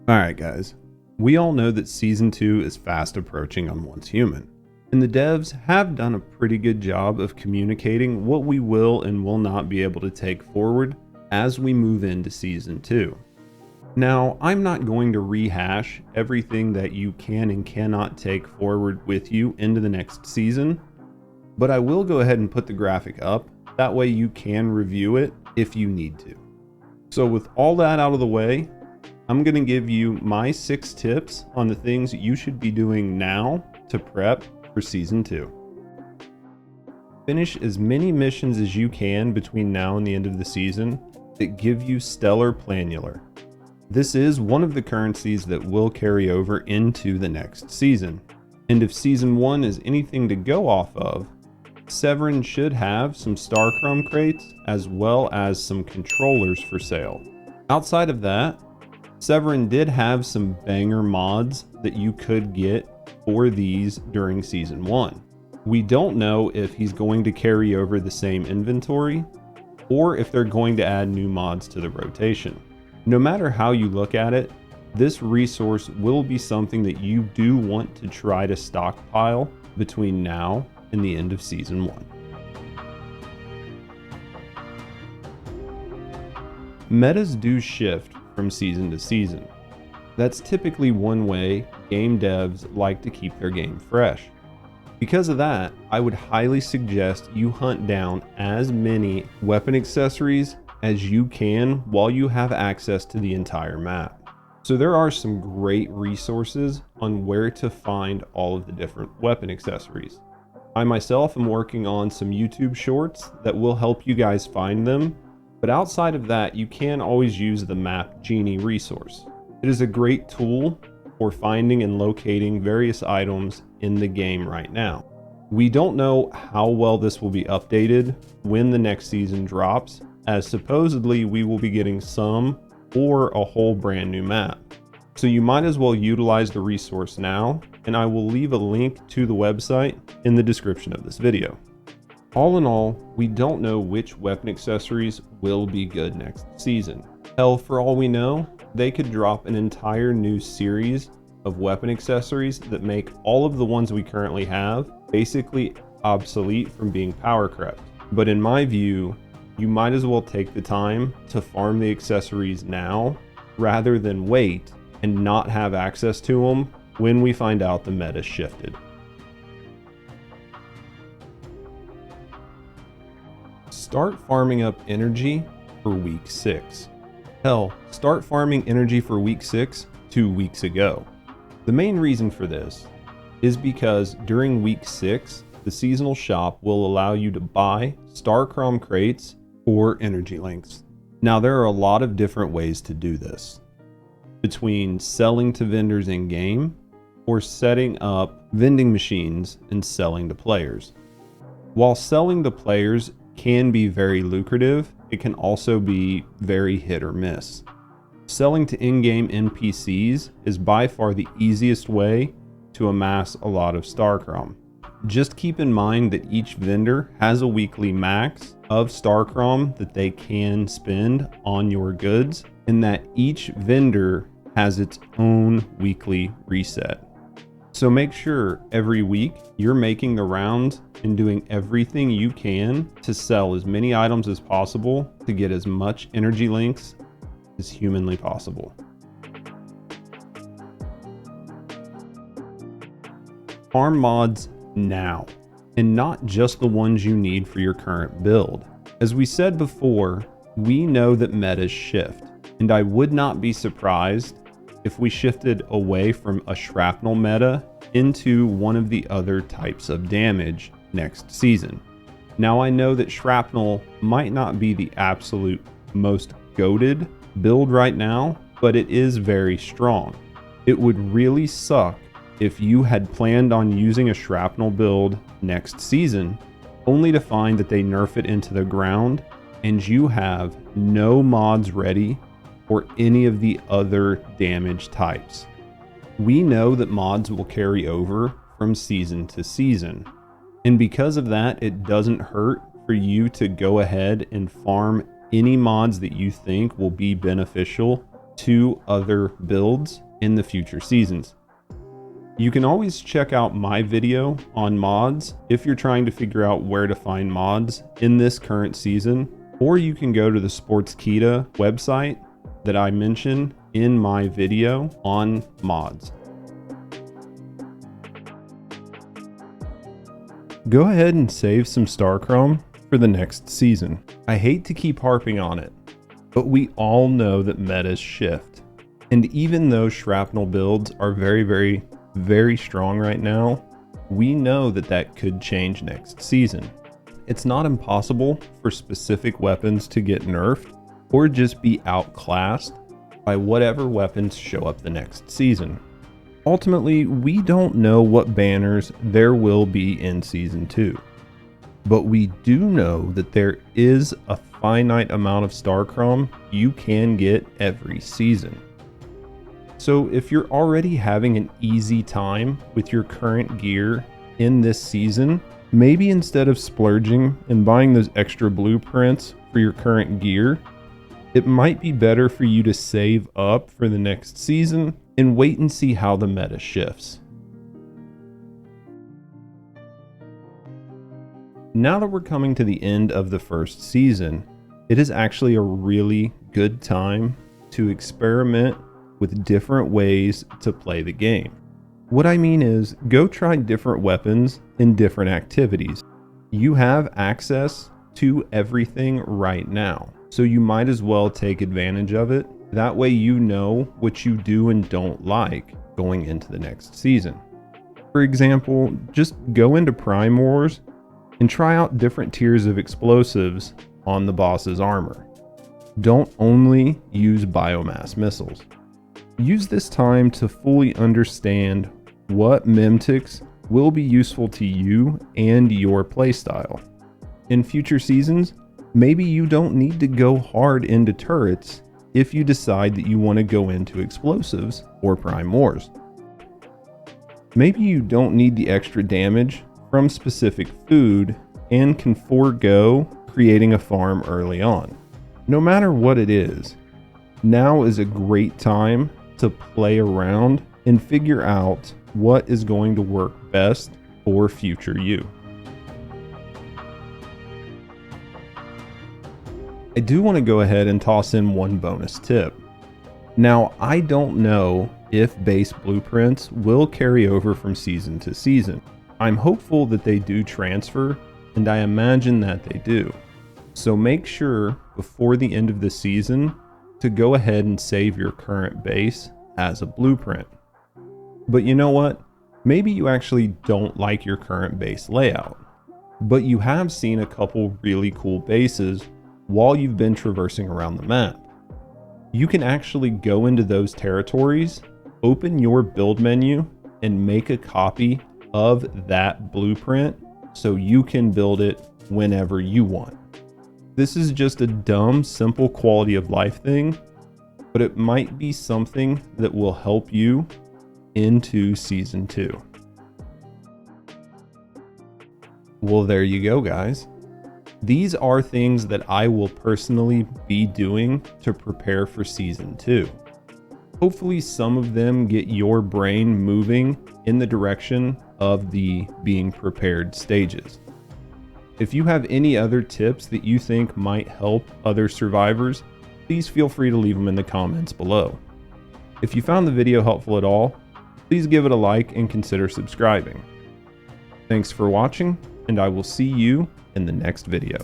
Alright guys, we all know that Season 2 is fast approaching on Once Human, and the devs have done a pretty good job of communicating what we will and will not be able to take forward as we move into Season 2. Now, I'm not going to rehash everything that you can and cannot take forward with you into the next season, but I will go ahead and put the graphic up, that way you can review it if you need to. So with all that out of the way, I'm going to give you my 6 tips on the things you should be doing now to prep for Season 2. Finish as many missions as you can between now and the end of the season that give you stellar planular. This is one of the currencies that will carry over into the next season. And if Season 1 is anything to go off of, Severin should have some Starcrum crates as well as some controllers for sale. Outside of that, Severin did have some banger mods that you could get for these during Season 1. We don't know if he's going to carry over the same inventory or if they're going to add new mods to the rotation. No matter how you look at it, this resource will be something that you do want to try to stockpile between now and the end of Season 1. Metas do shift from season to season. That's typically one way game devs like to keep their game fresh. Because of that, I would highly suggest you hunt down as many weapon accessories as you can while you have access to the entire map. So there are some great resources on where to find all of the different weapon accessories. I myself am working on some YouTube shorts that will help you guys find them. But outside of that, you can always use the Map Genie resource. It is a great tool for finding and locating various items in the game right now. We don't know how well this will be updated when the next season drops, as supposedly we will be getting some or a whole brand new map. So you might as well utilize the resource now, and I will leave a link to the website in the description of this video. All in all, we don't know which weapon accessories will be good next season. Hell, for all we know, they could drop an entire new series of weapon accessories that make all of the ones we currently have basically obsolete from being power crept. But in my view, you might as well take the time to farm the accessories now rather than wait and not have access to them when we find out the meta shifted. Start farming up energy for week 6. Hell, start farming energy for week 6 2 weeks ago. The main reason for this is because during week 6, the seasonal shop will allow you to buy Starcrum crates or energy links. Now there are a lot of different ways to do this, between selling to vendors in game or setting up vending machines and selling to players. While selling to players can be very lucrative, it can also be very hit or miss. Selling to in-game NPCs is by far the easiest way to amass a lot of Starcrum. Just keep in mind that each vendor has a weekly max of Starcrum that they can spend on your goods, and that each vendor has its own weekly reset. So make sure every week you're making the rounds and doing everything you can to sell as many items as possible to get as much energy links as humanly possible. Farm mods now, and not just the ones you need for your current build. As we said before, we know that metas shift, and I would not be surprised if we shifted away from a shrapnel meta into one of the other types of damage next season. Now I know that shrapnel might not be the absolute most goated build right now, but it is very strong. It would really suck if you had planned on using a shrapnel build next season, only to find that they nerf it into the ground and you have no mods ready or any of the other damage types. We know that mods will carry over from season to season, and because of that, it doesn't hurt for you to go ahead and farm any mods that you think will be beneficial to other builds in the future seasons. You can always check out my video on mods if you're trying to figure out where to find mods in this current season, or you can go to the Sportskeeda website that I mentioned in my video on mods. Go ahead and save some Star Chrome for the next season. I hate to keep harping on it, but we all know that metas shift. And even though shrapnel builds are very strong right now, we know that that could change next season. It's not impossible for specific weapons to get nerfed or just be outclassed by whatever weapons show up the next season. Ultimately, we don't know what banners there will be in Season 2. But we do know that there is a finite amount of Star Chrome you can get every season. So if you're already having an easy time with your current gear in this season, maybe instead of splurging and buying those extra blueprints for your current gear, it might be better for you to save up for the next season and wait and see how the meta shifts. Now that we're coming to the end of the first season, it is actually a really good time to experiment with different ways to play the game. What I mean is, go try different weapons in different activities. You have access to everything right now, so you might as well take advantage of it. That way you know what you do and don't like going into the next season. For example, just go into Prime Wars and try out different tiers of explosives on the boss's armor. Don't only use biomass missiles. Use this time to fully understand what memtics will be useful to you and your playstyle. In future seasons, maybe you don't need to go hard into turrets if you decide that you want to go into explosives or Prime Wars. Maybe you don't need the extra damage from specific food and can forego creating a farm early on. No matter what it is, now is a great time to play around and figure out what is going to work best for future you. I do want to go ahead and toss in one bonus tip. Now, I don't know if base blueprints will carry over from season to season. I'm hopeful that they do transfer, and I imagine that they do. So make sure before the end of the season to go ahead and save your current base as a blueprint. But you know what? Maybe you actually don't like your current base layout, but you have seen a couple really cool bases while you've been traversing around the map. You can actually go into those territories, open your build menu, and make a copy of that blueprint so you can build it whenever you want. This is just a dumb, simple quality of life thing, but it might be something that will help you into Season 2. Well, there you go, guys. These are things that I will personally be doing to prepare for Season 2. Hopefully some of them get your brain moving in the direction of the being prepared stages. If you have any other tips that you think might help other survivors, please feel free to leave them in the comments below. If you found the video helpful at all, please give it a like and consider subscribing. Thanks for watching, and I will see you in the next video.